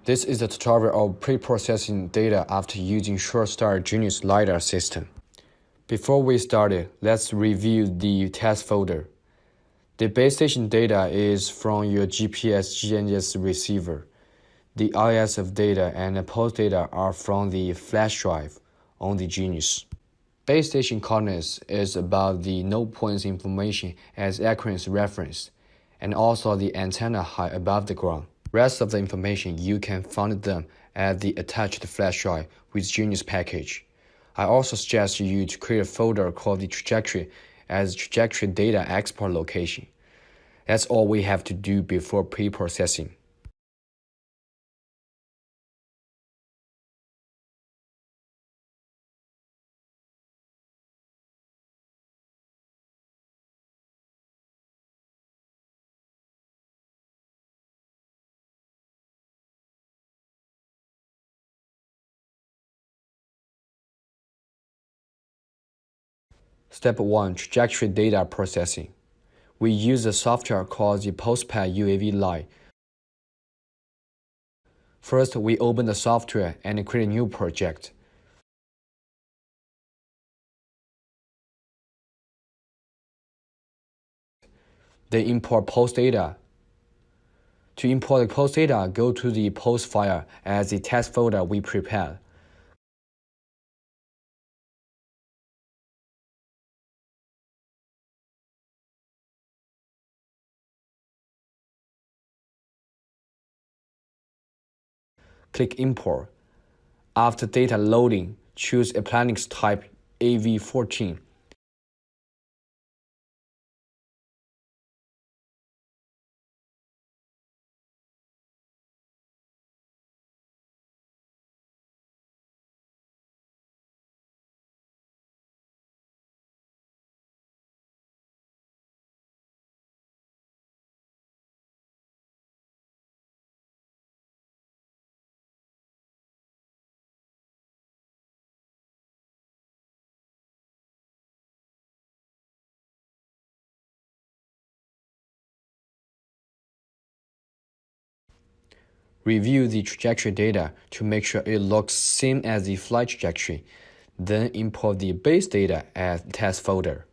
This is a tutorial of pre-processing data after using Surestar Mini LiDAR system. Before we start, let's review the test folder. The base station data is from your GPS GNSS receiver. The ISF data and the post data are from the flash drive on the Genius. Base station coordinates is about the node points information as accuracy reference, and also the antenna height above the ground. Rest of the information you can find them at the attached flash drive with Genius package. I also suggest you to create a folder called the trajectory as trajectory data export location. That's all we have to do before pre-processing. Step 1. Trajectory data processing. We use a software called the Postpad UAV Lite. First, we open the software and create a new project. Then import post data. To import the post data, go to the post file as the test folder we prepared. Click Import. After data loading, choose a Planix type AV14. Review the trajectory data to make sure it looks same as the flight trajectory. Then import the base data as test folder.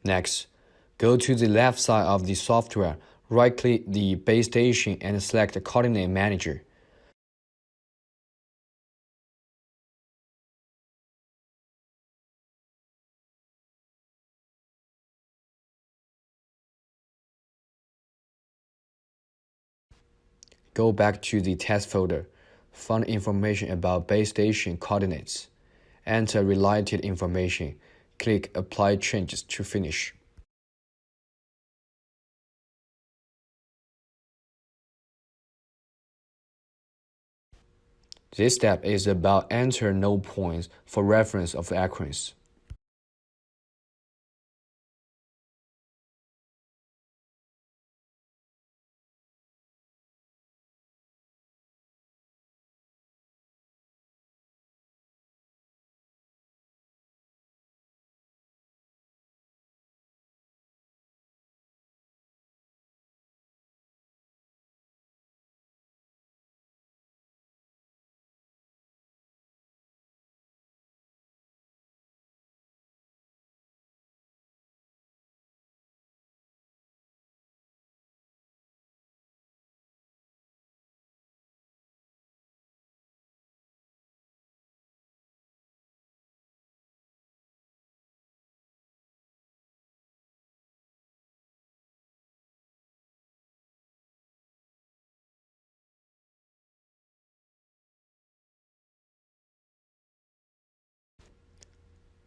Next, go to the left side of the software, right-click the base station and select the Coordinate Manager. Go back to the test folder, find information about base station coordinates, enter related information, click Apply Changes to finish. This step is about enter node points for reference of accuracy.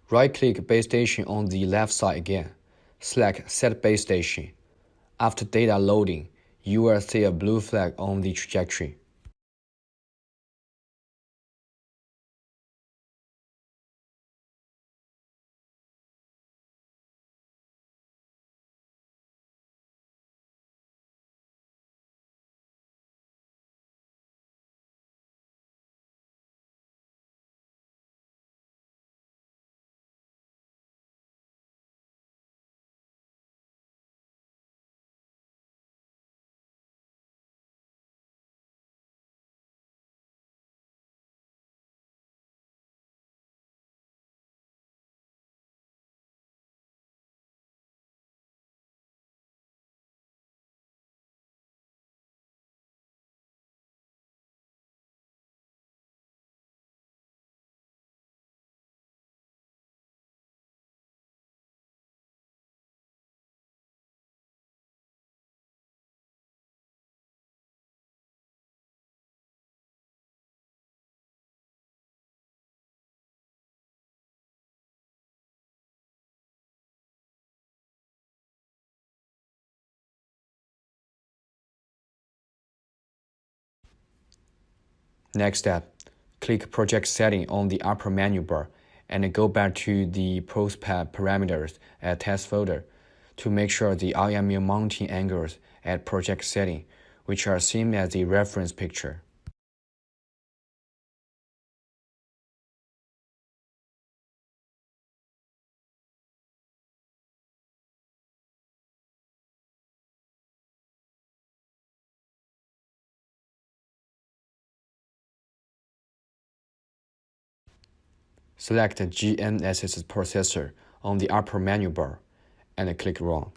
Right-click base station on the left side again. Select Set Base Station. After data loading, you will see a blue flag on the trajectory. Next step, click Project Setting on the upper menu bar and go back to the Prospect parameters at Test folder to make sure the IMU mounting angles at Project Setting, which are same as the reference picture. Select GNSS processor on the upper menu bar and click Run.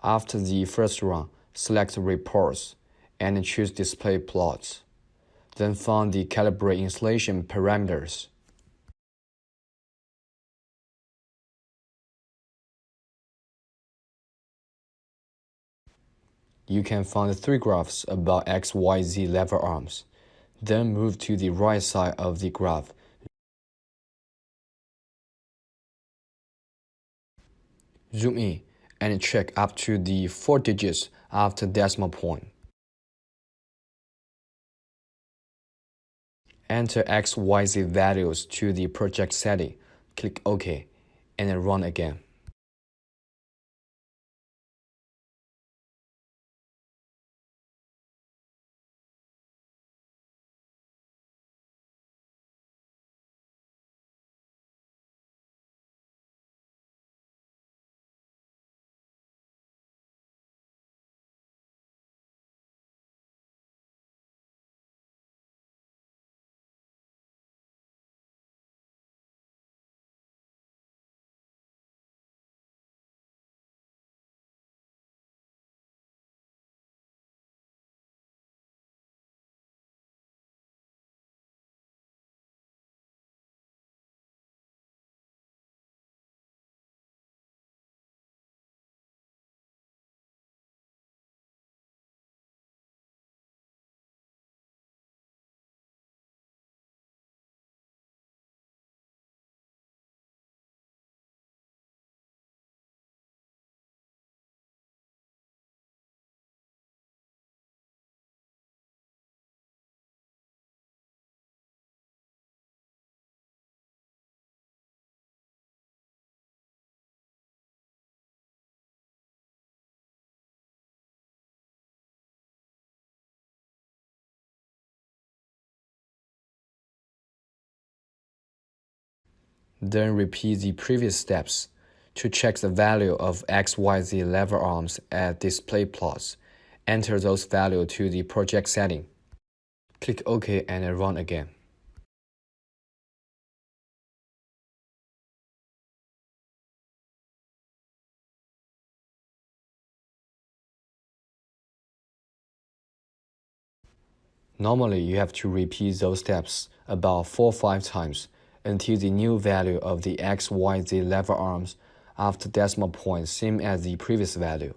After the first run, select Reports and choose Display Plots. Then find the Calibrate Installation parameters. You can find 3 graphs about XYZ lever arms. Then move to the right side of the graph. Zoom in and check up to the 4 digits after decimal point. Enter XYZ values to the project setting, click OK, and run again. Then repeat the previous steps. To check the value of XYZ lever arms at display plots, enter those values to the project setting. Click OK and run again. Normally, you have to repeat those steps about 4 or 5 times until the new value of the x, y, z lever arms after decimal point same as the previous value.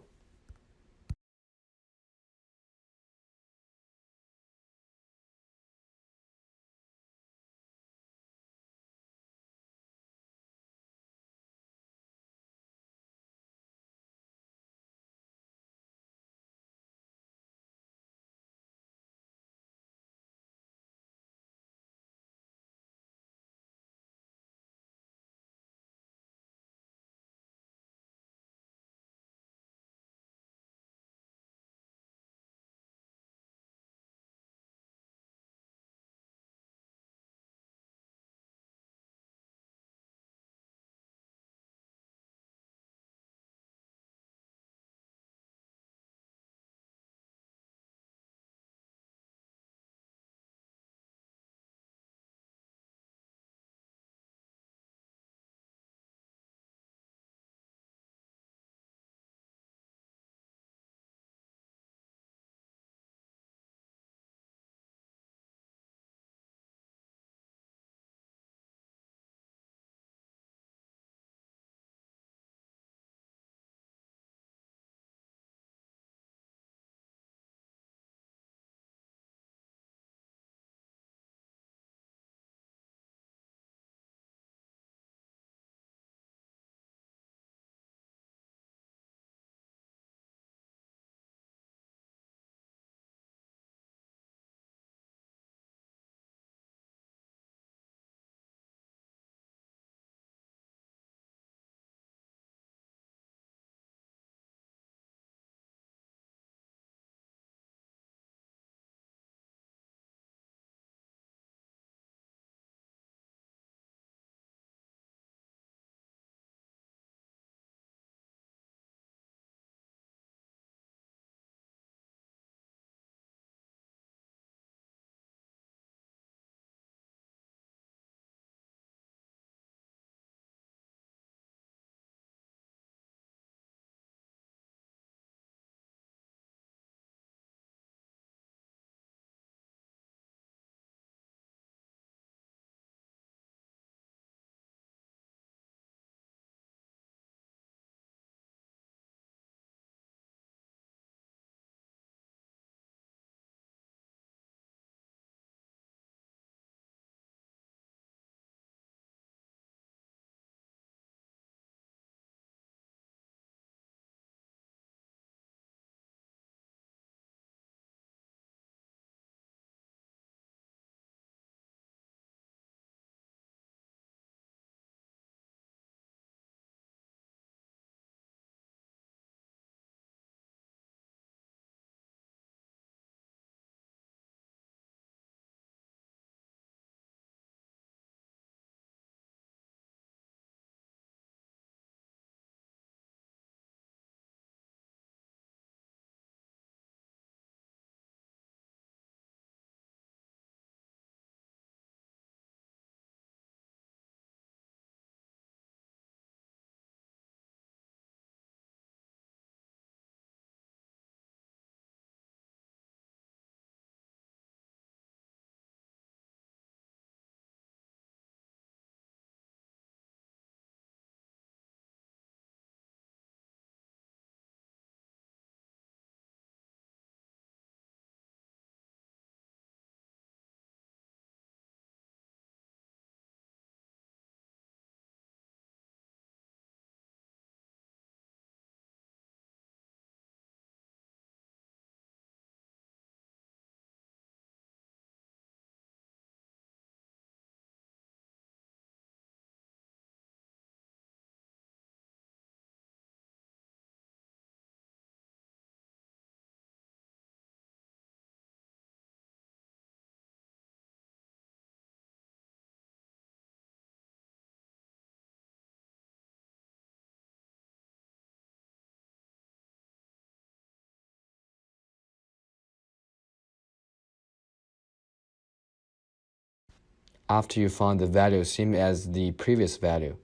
After you find the value same as the previous value,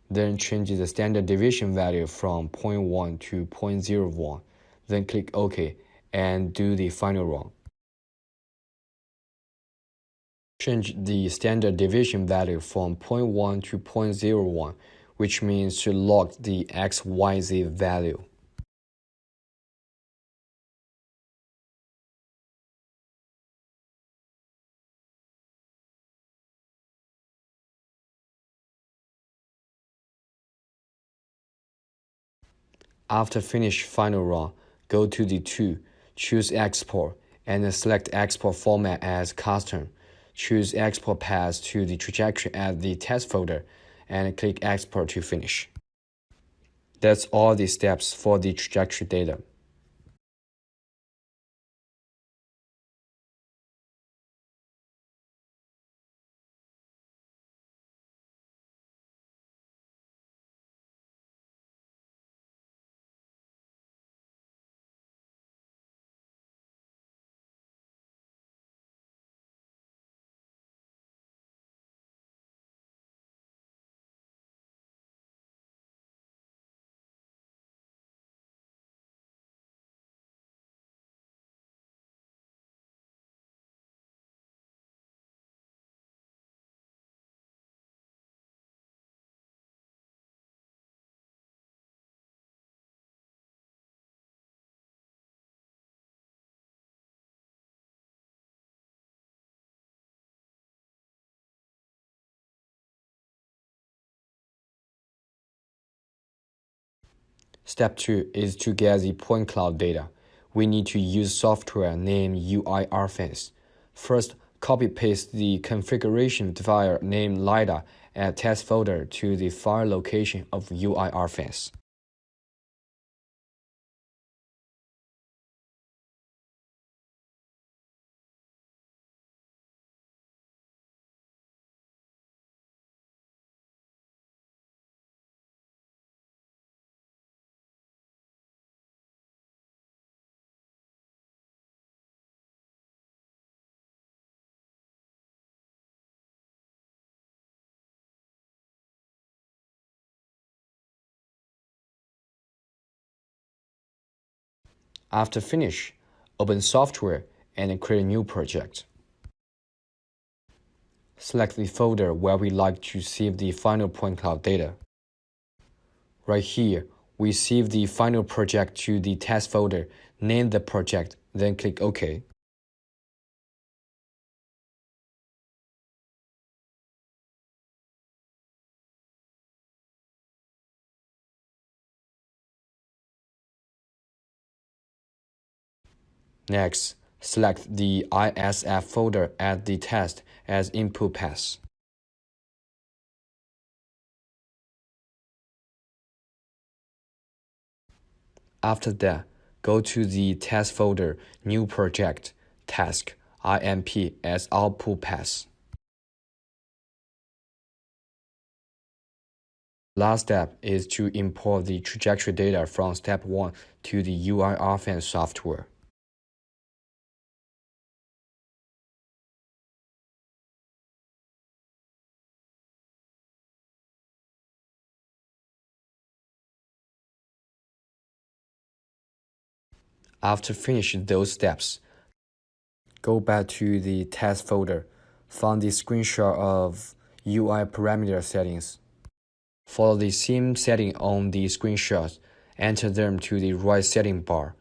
then change the standard deviation value from 0.1 to 0.01, then click OK and do the final run. Change the standard deviation value from 0.1 to 0.01, which means to log the XYZ value. After finish final run, go to the tool, choose Export, and select Export Format as Custom. Choose Export Path to the trajectory at the test folder, and click Export to finish. That's all the steps for the trajectory data. Step 2 is to get the point cloud data. We need to use software named UIRFence. First, copy-paste the configuration file named LiDAR at test folder to the file location of UIRFence. After finish, open software and create a new project. Select the folder where we like to save the final point cloud data. Right here, we save the final project to the test folder, name the project, then click OK. Next, select the ISF folder at the test as input path. After that, go to the test folder, new project, task, IMP as output path. Last step is to import the trajectory data from step 1 to the UIRFence software. After finishing those steps, go back to the test folder, find the screenshot of UI parameter settings. Follow the same setting on the screenshot, enter them to the right setting bar.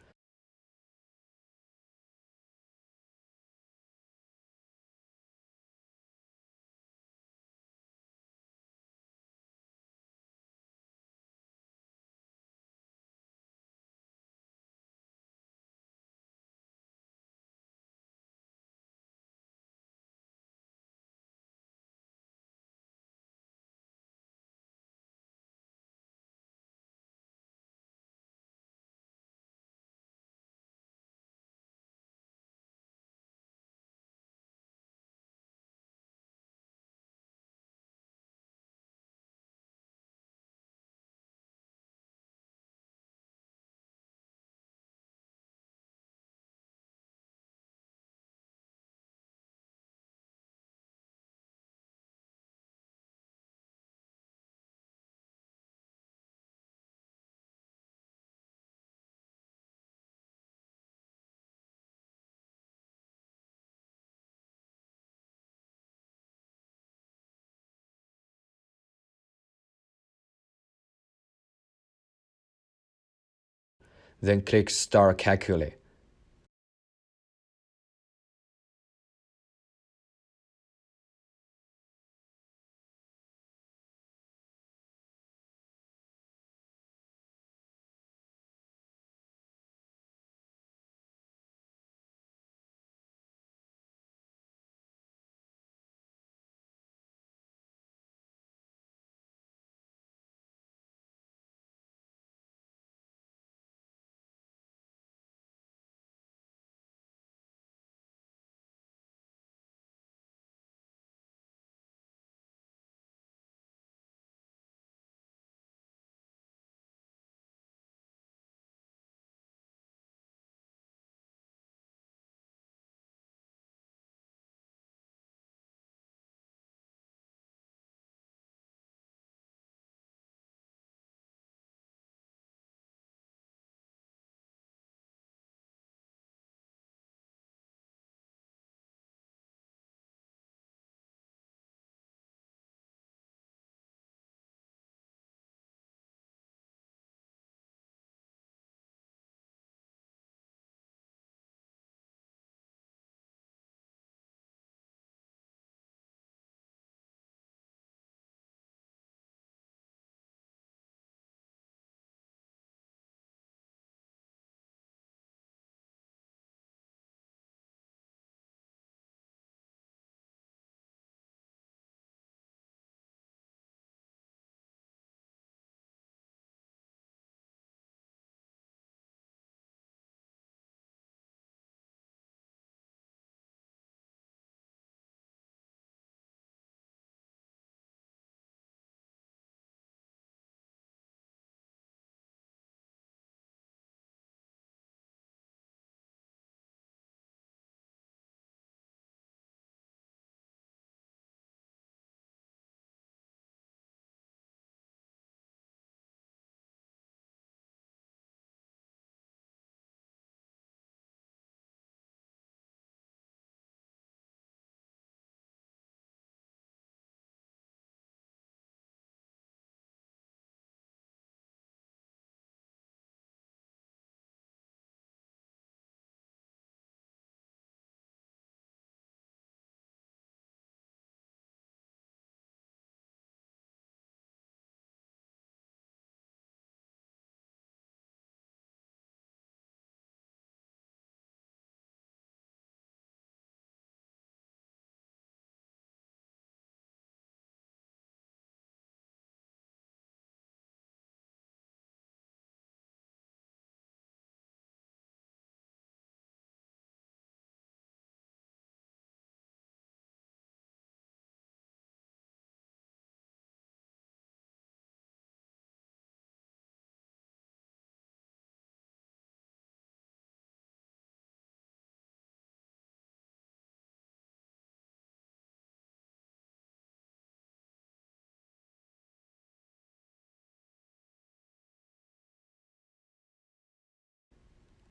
then click Start Calculate.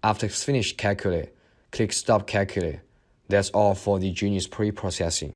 After finish calculate, click Stop Calculate. That's all for the Genius pre-processing.